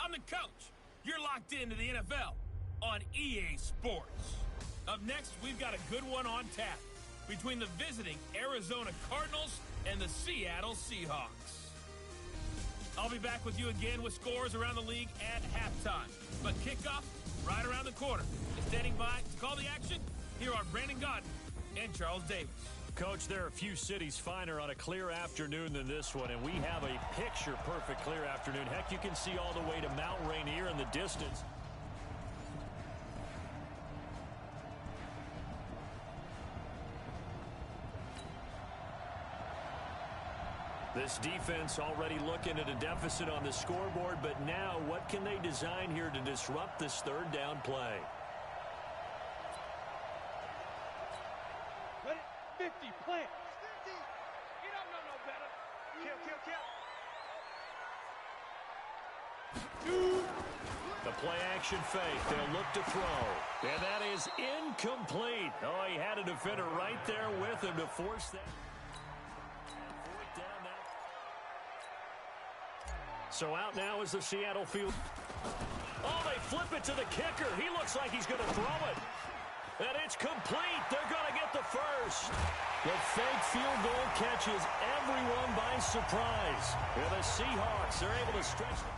I'm the coach. You're locked into the NFL on EA Sports. Up next, we've got a good one on tap between the visiting Arizona Cardinals and the Seattle Seahawks. I'll be back with you again with scores around the league at halftime. But kickoff right around the corner. And standing by to call the action, here are Brandon Godden and Charles Davis. Coach, there are a few cities finer on a clear afternoon than this one, and we have a picture-perfect clear afternoon. Heck, you can see all the way to Mount Rainier in the distance. This defense already looking at a deficit on the scoreboard, but now what can they design here to disrupt this third down play? 50, plant. 50. You don't know no better. Kill. The play action fake. They'll look to throw. And that is incomplete. Oh, he had a defender right there with him to force that. So out now is the Seattle field. Oh, they flip it to the kicker. He looks like he's going to throw it. And it's complete. They're going to get the first. The fake field goal catches everyone by surprise. And the Seahawks are able to stretch them.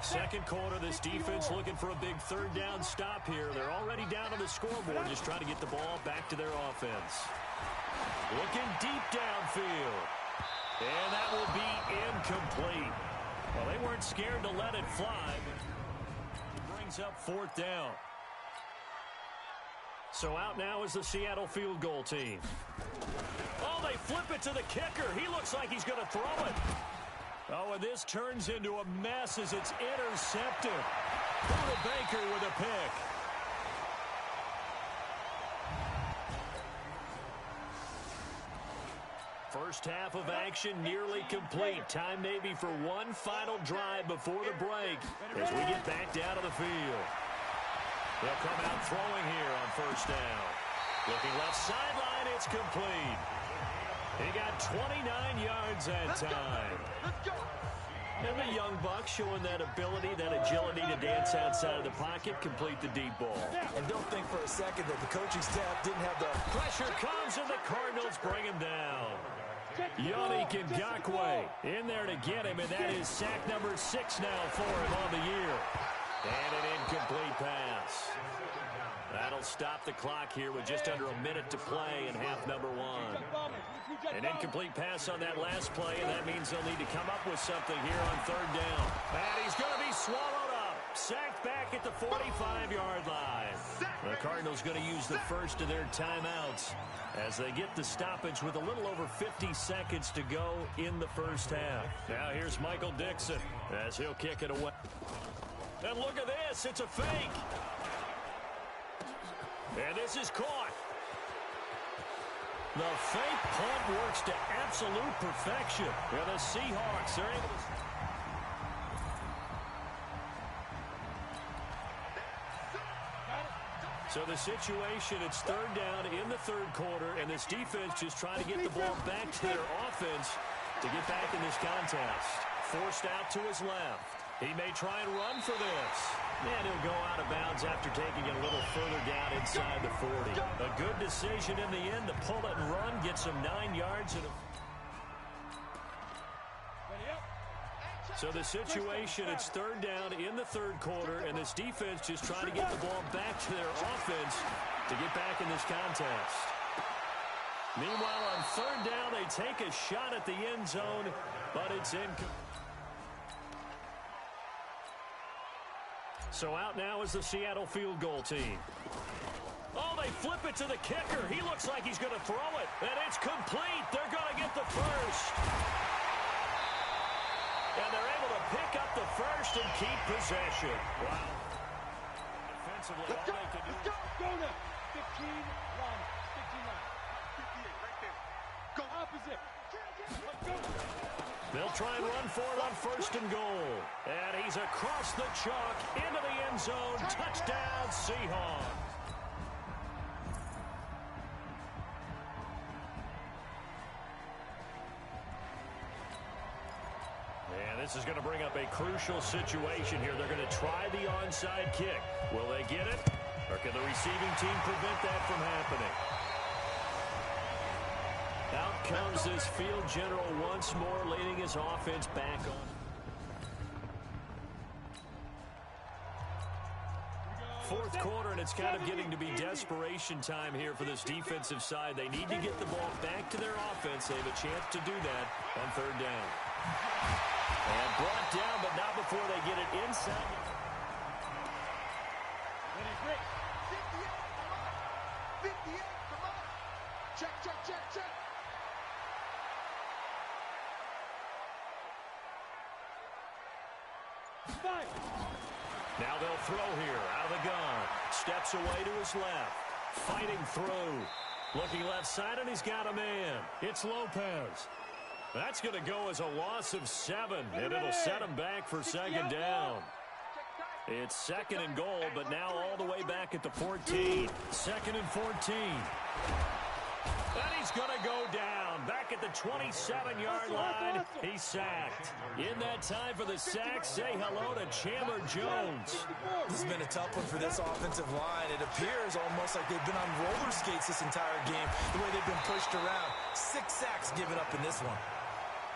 Second quarter, this defense looking for a big third down stop here. They're already down on the scoreboard, just trying to get the ball back to their offense. Looking deep downfield. And that will be incomplete. Well, they weren't scared to let it fly, but it brings up fourth down. So out now is the Seattle field goal team. Oh, they flip it to the kicker. He looks like he's going to throw it. Oh, and this turns into a mess as it's intercepted. Buda Baker with a pick. First half of action nearly complete. Time maybe for one final drive before the break as we get back down to the field. They'll come out throwing here on first down. Looking left sideline, it's complete. He got 29 yards that time. And the young buck showing that ability, that agility to dance outside of the pocket, complete the deep ball. And don't think for a second that the coaching staff didn't have the... Pressure comes and the Cardinals bring him down. Yannick Ngakoue in there to get him, and that is sack number 6 now for him on the year. And an incomplete pass. That'll stop the clock here with just under a minute to play in half number 1. An incomplete pass on that last play, and that means they'll need to come up with something here on third down. And he's going to be swallowed up. Sacked back at the 45-yard line. The Cardinals going to use the first of their timeouts as they get the stoppage with a little over 50 seconds to go in the first half. Now here's Michael Dixon as he'll kick it away. And look at this. It's a fake. And this is caught. The fake punt works to absolute perfection. And the Seahawks are able to... So the situation, it's third down in the third quarter, and this defense just trying to get the ball back to their offense to get back in this contest. Forced out to his left. He may try and run for this. And he'll go out of bounds after taking it a little further down inside the 40. A good decision in the end to pull it and run, get some 9 yards. So the situation, it's third down in the third quarter, and this defense just trying to get the ball back to their offense to get back in this contest. Meanwhile, on third down, they take a shot at the end zone, but it's incomplete. So out now is the Seattle field goal team. Oh, they flip it to the kicker. He looks like he's going to throw it. And it's complete. They're going to get the first. And they're able to pick up the first and keep possession. Wow. Defensively, all they can do. Go now. 15, run. 59. 58, right there. Go opposite. Go. They'll try and run for it on first and goal. And he's across the chalk into the end zone. Touchdown, Seahawks. this is going to bring up a crucial situation here. They're going to try the onside kick. Will they get it? Or can the receiving team prevent that from happening? Out comes this field general once more, leading his offense back on. Fourth quarter, and it's kind of getting to be desperation time here for this defensive side. They need to get the ball back to their offense. They have a chance to do that on third down. And brought down, but not before they get it inside. Ready, Rick. 58, come on. Check, check, check, check. Fine. Now they'll throw here, out of the gun. Steps away to his left. Fighting through. Looking left side, and he's got a man. It's Lopez. That's going to go as a loss of 7, and it'll set him back for second down. It's second and goal, but now all the way back at the 14. Second and 14. And he's going to go down. Back at the 27-yard line. He's sacked. In that time for the sack, say hello to Chandler Jones. This has been a tough one for this offensive line. It appears almost like they've been on roller skates this entire game, the way they've been pushed around. 6 sacks given up in this one.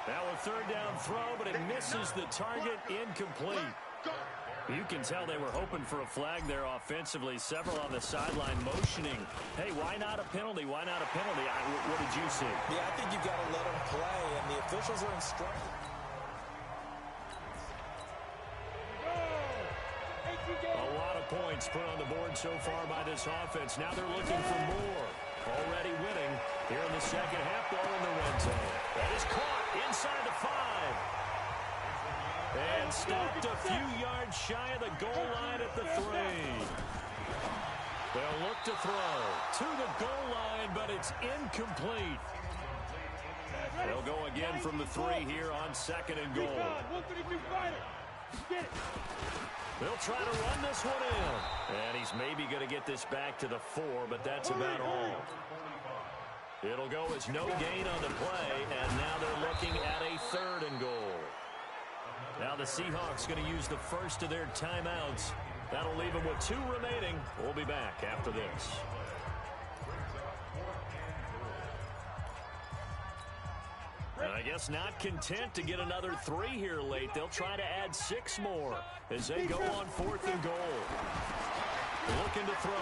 Now a third down throw, but it misses the target, incomplete. You can tell they were hoping for a flag there offensively. Several on the sideline motioning. Hey, why not a penalty? Why not a penalty? What did you see? Yeah, I think you've got to let them play, and the officials are instructed. A lot of points put on the board so far by this offense. Now they're looking for more. Already winning here in the second half, ball in the red zone. That is caught inside the 5. And stopped a few yards shy of the goal line at the 3. They'll look to throw to the goal line, but it's incomplete. They'll go again from the 3 here on second and goal. They'll try to run this one in. And he's maybe going to get this back to the 4, but that's about all. It'll go as no gain on the play, and now they're looking at a third and goal. Now the Seahawks going to use the first of their timeouts. That'll leave them with 2 remaining. We'll be back after this. And I guess not content to get another 3 here late. They'll try to add 6 more as they go on 4th and goal. Looking to throw.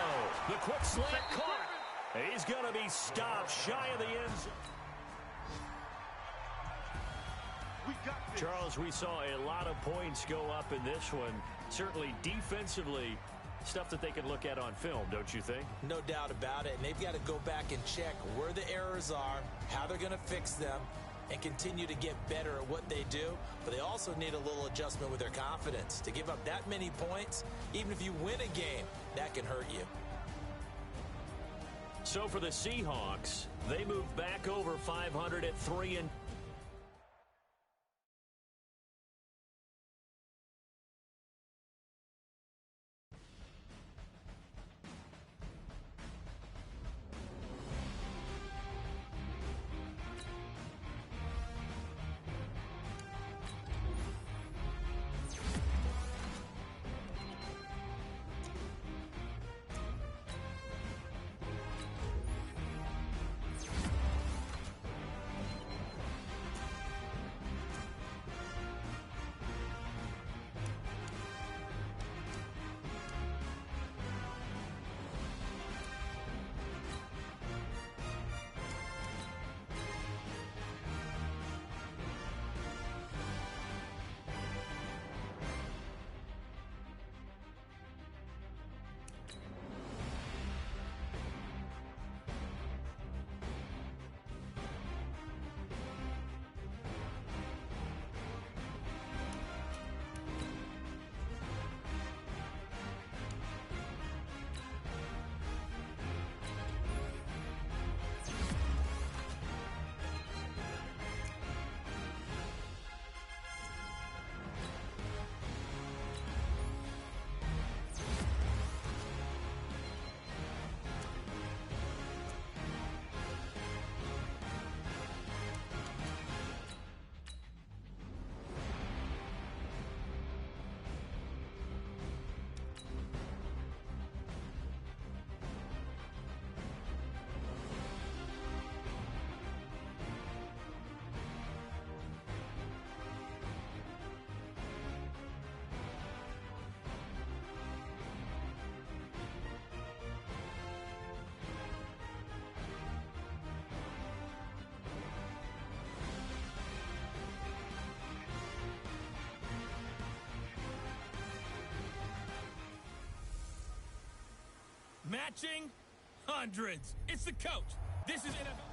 The quick slant caught. He's going to be stopped shy of the end zone. Charles, we saw a lot of points go up in this one. Certainly defensively, stuff that they can look at on film, don't you think? No doubt about it. And they've got to go back and check where the errors are, how they're going to fix them, and continue to get better at what they do. But they also need a little adjustment with their confidence. To give up that many points, even if you win a game, that can hurt you. So for the Seahawks, they move back over 500 at 3 and Matching hundreds. It's the coach. This is NFL.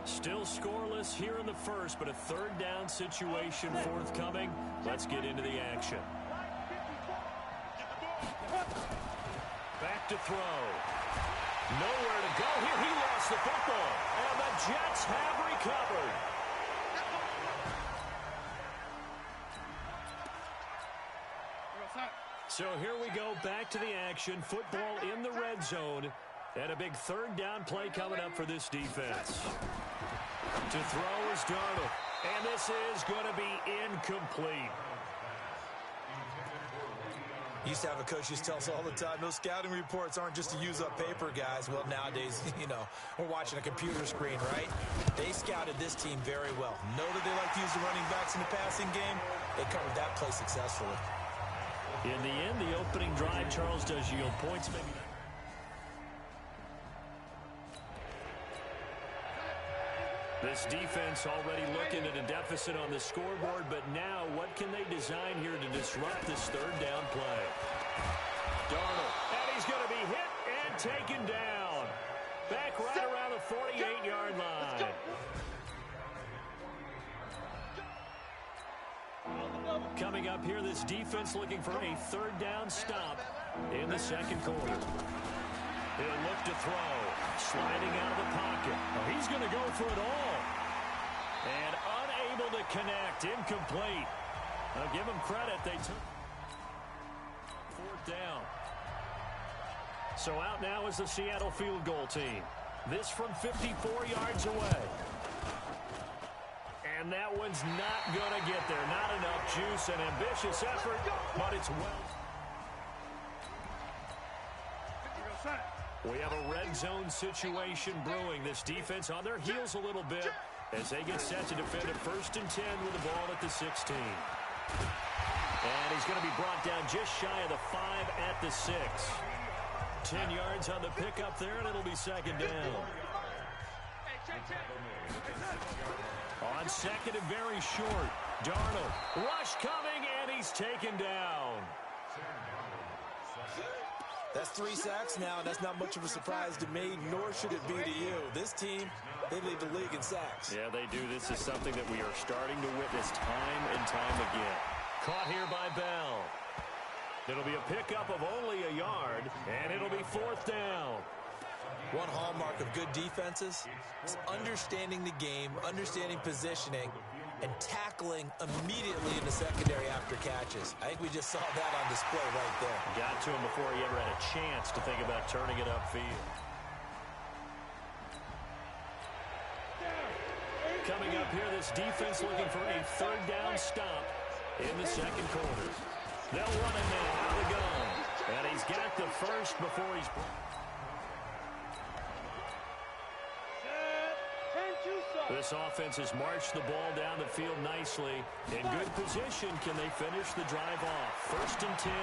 Still scoreless here in the first, but a third down situation forthcoming. Let's get into the action. Back to throw. Nowhere to go here. He lost the football. And the Jets have recovered. So here we go, back to the action. Football in the red zone. And a big third down play coming up for this defense. To throw is Darnold. And this is going to be incomplete. Used to have a coach who used to tell us all the time, those scouting reports aren't just to use up paper, guys. Well, nowadays, we're watching a computer screen, right? They scouted this team very well. Noted they like to use the running backs in the passing game. They covered that play successfully. In the end, the opening drive, Charles, does yield points, maybe not. This defense already looking at a deficit on the scoreboard, but now what can they design here to disrupt this third down play? Darnold, and he's going to be hit and taken down. Back right around the 48-yard line. Coming up here, this defense looking for a third down stop in the second quarter. He'll look to throw. Sliding out of the pocket. Oh, he's going to go for it all. And unable to connect. Incomplete. I'll give him credit. They took fourth down. So out now is the Seattle field goal team. This from 54 yards away. And that one's not going to get there. Not enough juice. An ambitious effort, but it's well. We have a red zone situation brewing. This defense on their heels a little bit as they get set to defend a 1st and 10 with the ball at the 16. And he's going to be brought down just shy of the 5 at the 6. 10 yards on the pickup there, and it'll be second down. On second and very short. Darnold, rush coming, and he's taken down. That's 3 sacks now, and that's not much of a surprise to me, nor should it be to you. This team, they lead the league in sacks. Yeah, they do. This is something that we are starting to witness time and time again. Caught here by Bell. It'll be a pickup of only a yard, and it'll be fourth down. One hallmark of good defenses is understanding the game, understanding positioning, and tackling immediately in the secondary after catches. I think we just saw that on display right there. Got to him before he ever had a chance to think about turning it upfield. Coming up here, this defense looking for a third down stop in the second quarter. They'll run him in out of the gun. And he's got the first before he's... This offense has marched the ball down the field nicely. In good position, can they finish the drive off? 1st and 10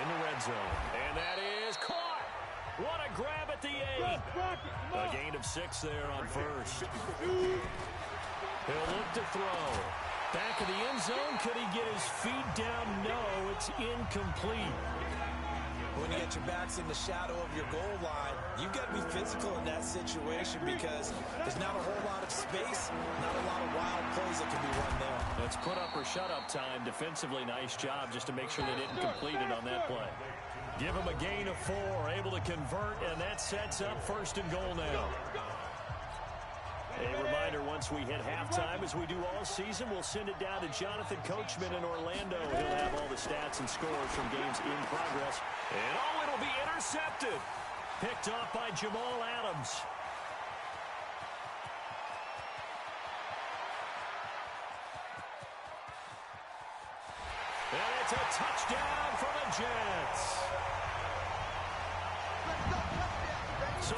in the red zone. And that is caught. What a grab at the 8. A gain of 6 there on first. He'll look to throw. Back of the end zone. Could he get his feet down? No, it's incomplete. When you get your backs in the shadow of your goal line, you've got to be physical in that situation because there's not a whole lot of space, not a lot of wild plays that can be run there. That's put up or shut up time. Defensively, nice job just to make sure they didn't complete it on that play. Give him a gain of 4, able to convert, and that sets up 1st and goal now. A reminder, once we hit halftime, as we do all season, we'll send it down to Jonathan Coachman in Orlando. He'll have all the stats and scores from games in progress. And it'll be intercepted. Picked off by Jamal Adams. And it's a touchdown for the Jets. So...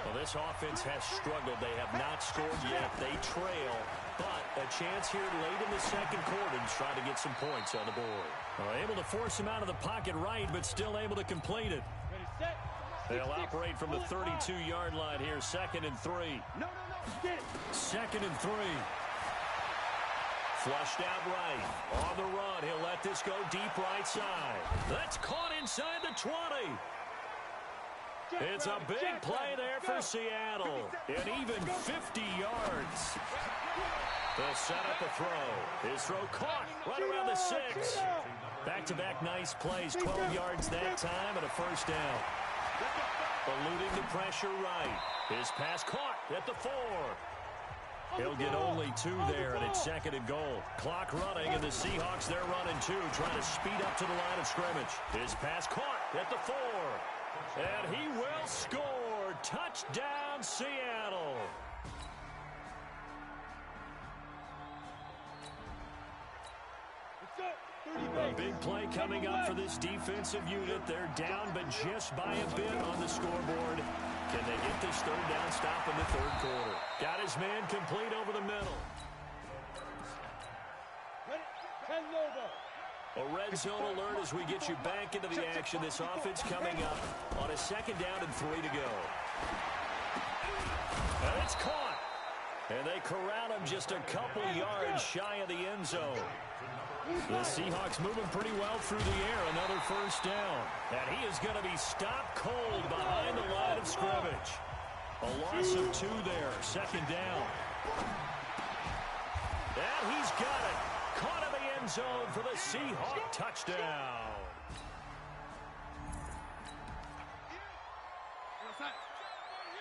Well, this offense has struggled. They have not scored yet. They trail, but a chance here late in the second quarter to try to get some points on the board. Able to force him out of the pocket right, but still able to complete it. They'll operate from the 32-yard line here, 2nd and 3. 2nd and 3. Flushed out right. On the run, he'll let this go deep right side. That's caught inside the 20. It's a big play there for Seattle. An even 50 yards. They'll set up a throw. His throw caught right around the 6. Back-to-back nice plays. 12 yards that time and a first down. Eluding the pressure right. His pass caught at the 4. He'll get only 2 there, and it's second and goal. Clock running, and the Seahawks, they're running 2, trying to speed up to the line of scrimmage. His pass caught at the 4. And he will score. Touchdown, Seattle. A big play coming up for this defensive unit. They're down, but just by a bit on the scoreboard. Can they get this third down stop in the third quarter? Got his man complete over the middle. A red zone alert as we get you back into the action. This offense coming up on a second down and 3 to go. And it's caught. And they corral him just a couple yards shy of the end zone. The Seahawks moving pretty well through the air. Another first down. And he is going to be stopped cold behind the line of scrimmage. A loss of 2 there. Second down. And he's got it. Caught in the end zone for the Seahawk touchdown.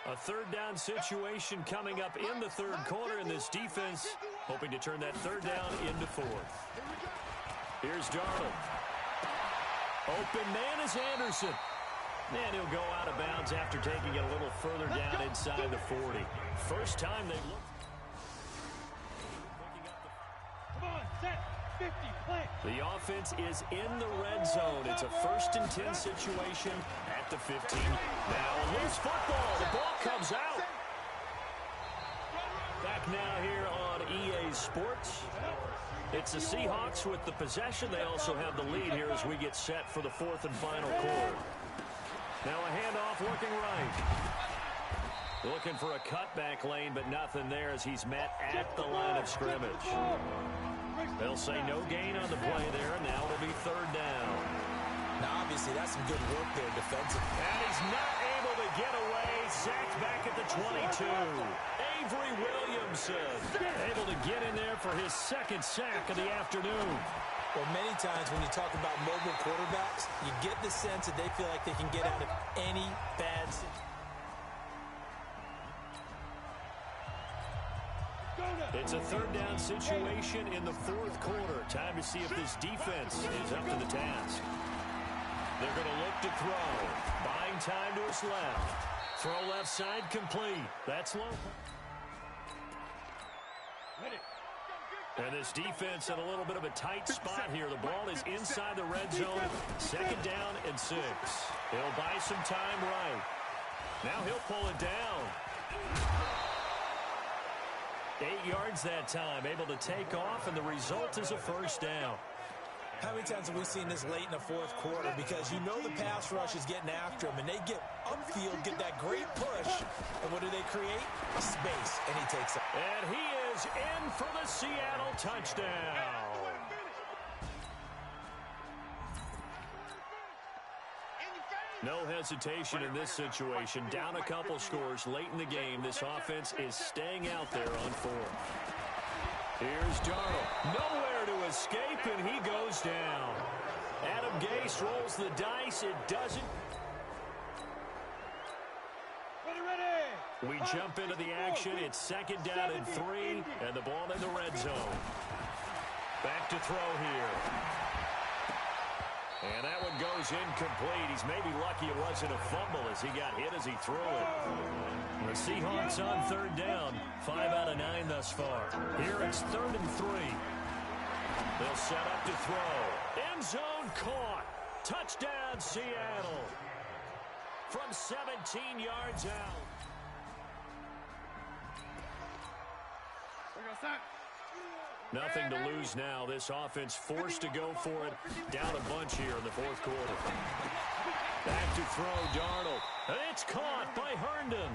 A third down situation coming up in the third quarter, and this defense hoping to turn that third down into 4th. Here's Darnold. Open man is Anderson. And he'll go out of bounds after taking it a little further down inside the 40. First time they looked. Come on, set, 50, play. The offense is in the red zone. It's a 1st and 10 situation at the 15. Now a loose football. The ball comes out. Back now here on EA Sports. It's the Seahawks with the possession. They also have the lead here as we get set for the 4th and final quarter. Now a handoff looking right. Looking for a cutback lane, but nothing there as he's met at the line of scrimmage. They'll say no gain on the play there, and now it'll be third down. Now, obviously, that's some good work there defensively. And he's not able to get away. Sacked back at the 22. Avery Williamson able to get in there for his 2nd sack of the afternoon. Well, many times when you talk about mobile quarterbacks, you get the sense that they feel like they can get out of any bad situation. It's a third down situation in the 4th quarter. Time to see if this defense is up to the task. They're going to look to throw. Buying time to his left. Throw left side complete. That's low. And this defense in a little bit of a tight spot here. The ball is inside the red zone. Second down and 6. He'll buy some time right. Now he'll pull it down. 8 yards that time. Able to take off, and the result is a first down. How many times have we seen this late in the 4th quarter? Because you know the pass rush is getting after him, and they get upfield, get that great push. And what do they create? Space, and he takes it. And he is in for the Seattle touchdown. No hesitation in this situation. Down a couple scores late in the game. This offense is staying out there on 4th. Here's Darnold. Nowhere to escape, and he goes down. Adam Gase rolls the dice. It doesn't. We jump into the action. It's second down and 3, and the ball in the red zone. Back to throw here. And that one goes incomplete. He's maybe lucky it wasn't a fumble as he got hit as he threw it. The Seahawks on third down. 5 out of 9 thus far. Here it's 3rd and 3. They'll set up to throw. End zone caught. Touchdown, Seattle. From 17 yards out. Nothing to lose now. This offense forced to go for it. Down a bunch here in the 4th quarter. Back to throw, Darnold. And it's caught by Herndon.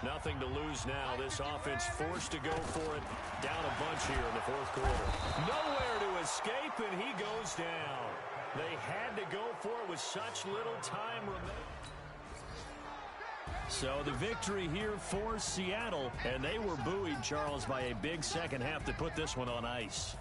Nothing to lose now. This offense forced to go for it. Down a bunch here in the fourth quarter. Nowhere to escape, and he goes down. They had to go for it with such little time remaining. So the victory here for Seattle, and they were buoyed, Charles, by a big second half to put this one on ice.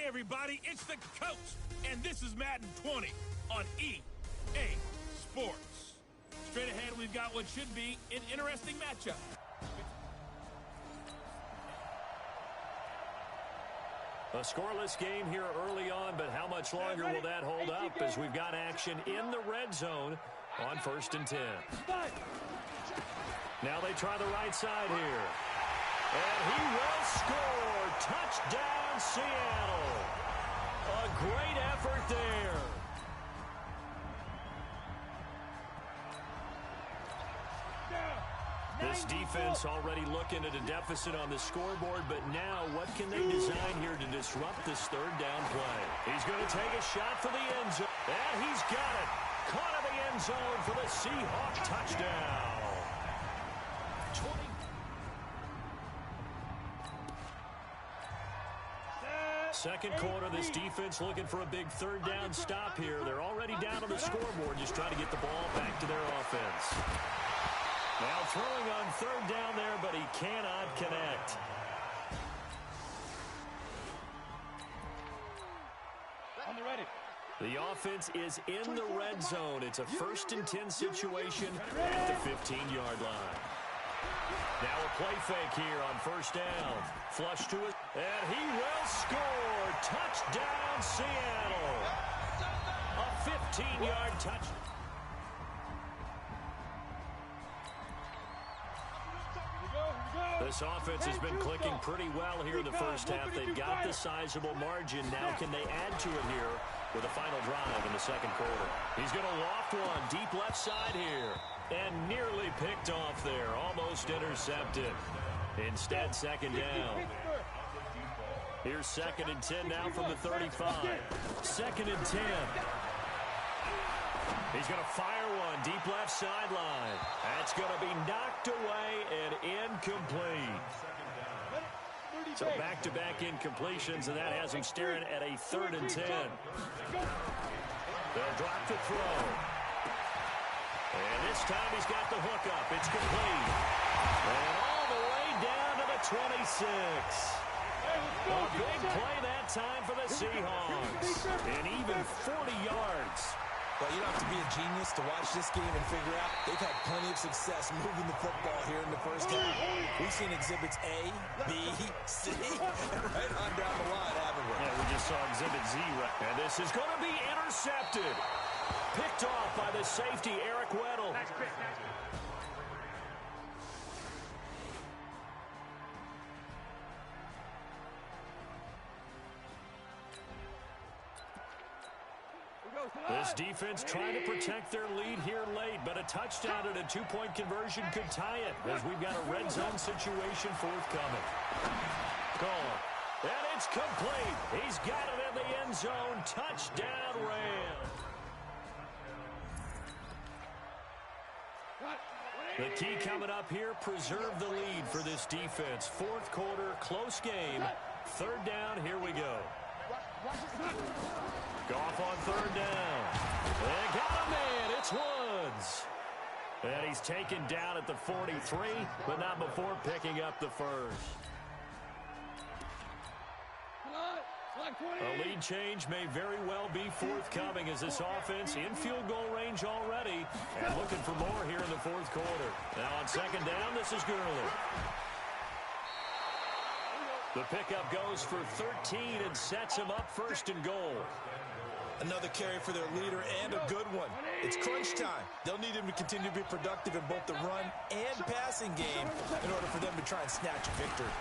everybody, it's the coach, and this is Madden 20 on EA Sports. Straight ahead, we've got what should be an interesting matchup. A scoreless game here early on, but how much longer will that hold up as we've got action in the red zone on 1st and 10. Now they try the right side here. And he will score. Touchdown, Seattle. A great effort there. This defense already looking at a deficit on the scoreboard, but now what can they design here to disrupt this 3rd down play? He's going to take a shot for the end zone, and he's got it. Caught in the end zone for the Seahawk touchdown. 20. Second quarter, this defense looking for a big 3rd down stop here. They're already down on the scoreboard, just trying to get the ball back to their offense. Now throwing on 3rd down there, but he cannot connect. On the ready. The offense is in the red zone. It's a 1st and 10 situation at the 15-yard line. Now a play fake here on 1st down. Flush to it, and he will score. Touchdown, Seattle. A 15-yard touchdown. This offense has been clicking pretty well here in the first half. They've got the sizable margin. Now can they add to it here with a final drive in the second quarter? He's going to loft one deep left side here. And nearly picked off there. Almost intercepted. Instead, 2nd down. Here's 2nd and 10 now from the 35. 2nd and 10. He's going to fire one deep left sideline. That's going to be knocked away and incomplete. So back-to-back incompletions, and that has him staring at a 3rd and 10. They'll drop the throw. And this time he's got the hook up. It's complete. And all the way down to the 26. A big play that time for the Seahawks. And even 40 yards. Well, you don't have to be a genius to watch this game and figure out they've had plenty of success moving the football here in the first half. We've seen exhibits A, B, C, and right on down the line, haven't we? Yeah, we just saw exhibit Z. And this is going to be intercepted. Picked off by the safety, Eric Weddle. Nice pick. This defense trying to protect their lead here late, but a touchdown and a 2-point conversion could tie it as we've got a red zone situation forthcoming. Gone. And it's complete. He's got it in the end zone. Touchdown, Rams. The key coming up here, preserve the lead for this defense. 4th quarter, close game. 3rd down, here we go. Goff on 3rd down. And got a man. It's Woods. And he's taken down at the 43, but not before picking up the first. A lead change may very well be forthcoming as this offense in field goal range already and looking for more here in the 4th quarter. Now on 2nd down, this is Gurley. The pickup goes for 13 and sets him up 1st and goal. Another carry for their leader and a good one. It's crunch time. They'll need him to continue to be productive in both the run and passing game in order for them to try and snatch a victory.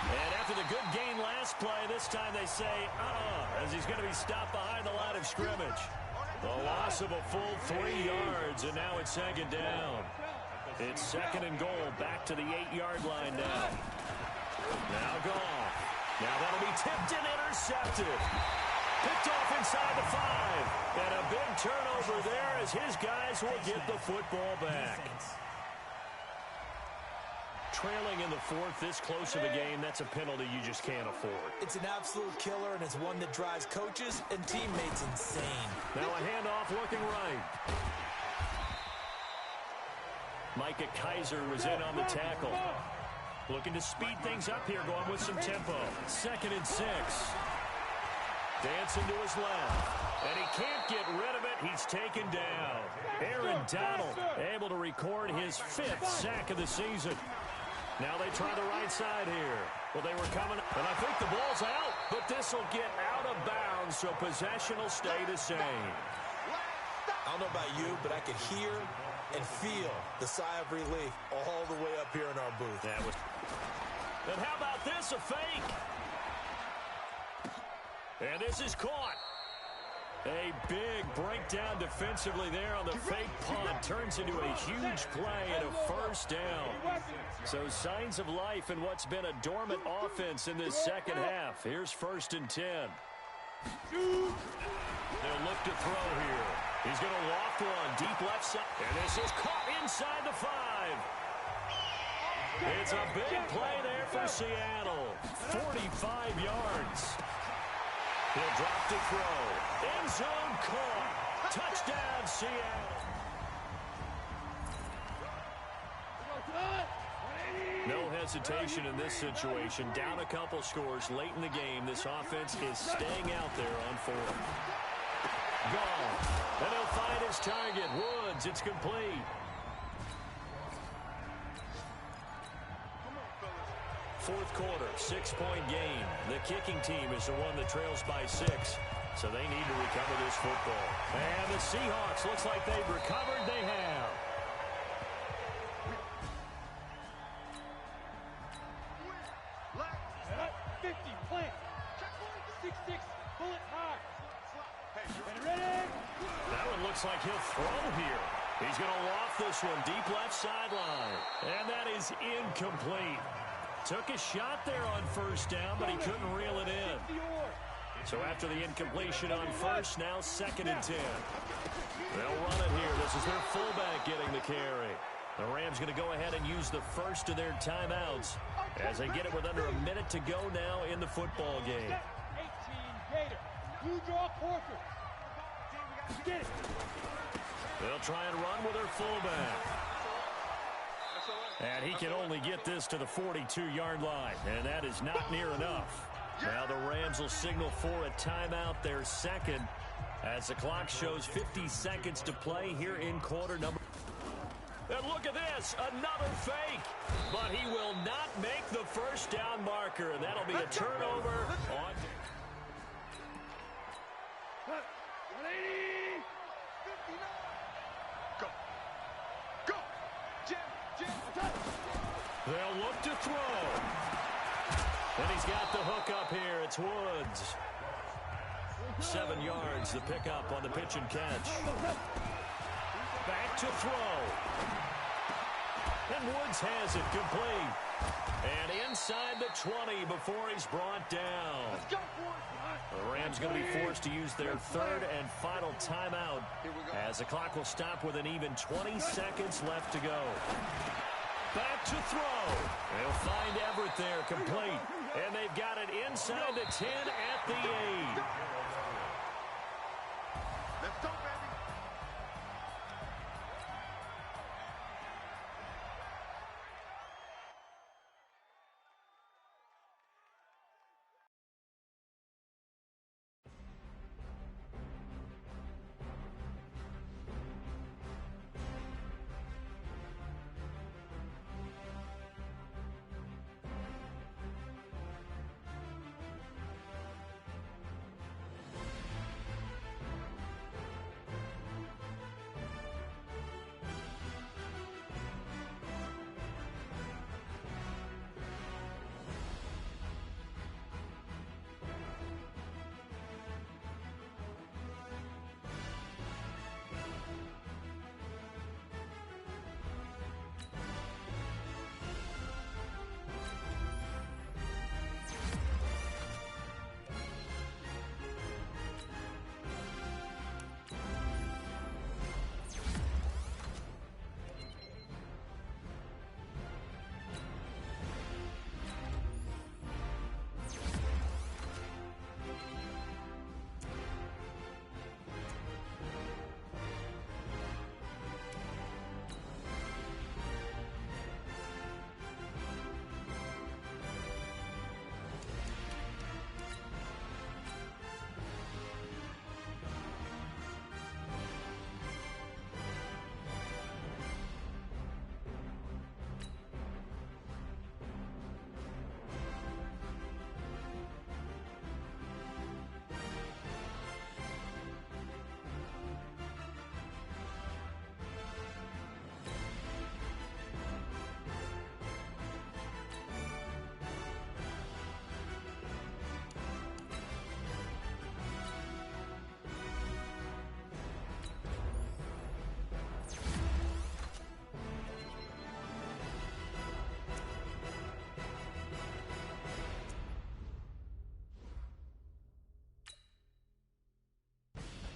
And after the good gain last play, this time they say, as he's going to be stopped behind the line of scrimmage. The loss of a full 3 yards, and now it's 2nd down. It's 2nd and goal, back to the 8-yard line now. Now Goff. Now that'll be tipped and intercepted. Picked off inside the 5. And a big turnover there as his guys will get the football back. Trailing in the 4th, this close of a game, that's a penalty you just can't afford. It's an absolute killer, and it's one that drives coaches and teammates insane. Now a handoff looking right. Micah Kaiser was in on the tackle. Looking to speed things up here, going with some tempo. 2nd and 6. Dancing to his left. And he can't get rid of it. He's taken down. Aaron Donald able to record his 5th sack of the season. Now they try the right side here. Well, they were coming, and I think the ball's out. But this will get out of bounds, so possession will stay the same. I don't know about you, but I could hear and feel the sigh of relief all the way up here in our booth. And how about this, a fake? And this is caught. A big breakdown defensively there on the fake punt. Turns into a huge play and a first down. So signs of life in what's been a dormant offense in this second half. Here's 1st and 10. They'll look to throw here. He's going to loft one deep left side. And this is caught inside the 5. It's a big play there for Seattle. 45 yards. He'll drop to throw. End zone caught. Touchdown, Seattle. No hesitation in this situation. Down a couple scores late in the game. This offense is staying out there on 4th. Gone. And he'll find his target. Woods, it's complete. 4th quarter, 6-point game. The kicking team is the one that trails by 6, so they need to recover this football. And the Seahawks, looks like they've recovered. They have. Left, 50, plant. 6-6, bullet hard. Ready? That one looks like he'll throw here. He's going to loft this one deep left sideline. And that is incomplete. Took a shot there on 1st down, but he couldn't reel it in. So after the incompletion on 1st, now 2nd and 10. They'll run it here. This is their fullback getting the carry. The Rams going to go ahead and use the first of their timeouts as they get it with under a minute to go now in the football game. 18, Gator. You draw Corker. Get it. They'll try and run with their fullback. And he can only get this to the 42-yard line, and that is not near enough. Now the Rams will signal for a timeout, their 2nd, as the clock shows 50 seconds to play here in quarter number. And look at this, another fake. But he will not make the 1st down marker, and that'll be a turnover on. 180. 59. Go. They'll look to throw. And he's got the hook up here. It's Woods. 7 yards, the pickup on the pitch and catch. Back to throw. And Woods has it complete. And inside the 20 before he's brought down. The Rams going to be forced to use their 3rd and final timeout as the clock will stop with an even 20 seconds left to go. Back to throw. They'll find Everett there complete. And they've got it inside the 10 at the 8.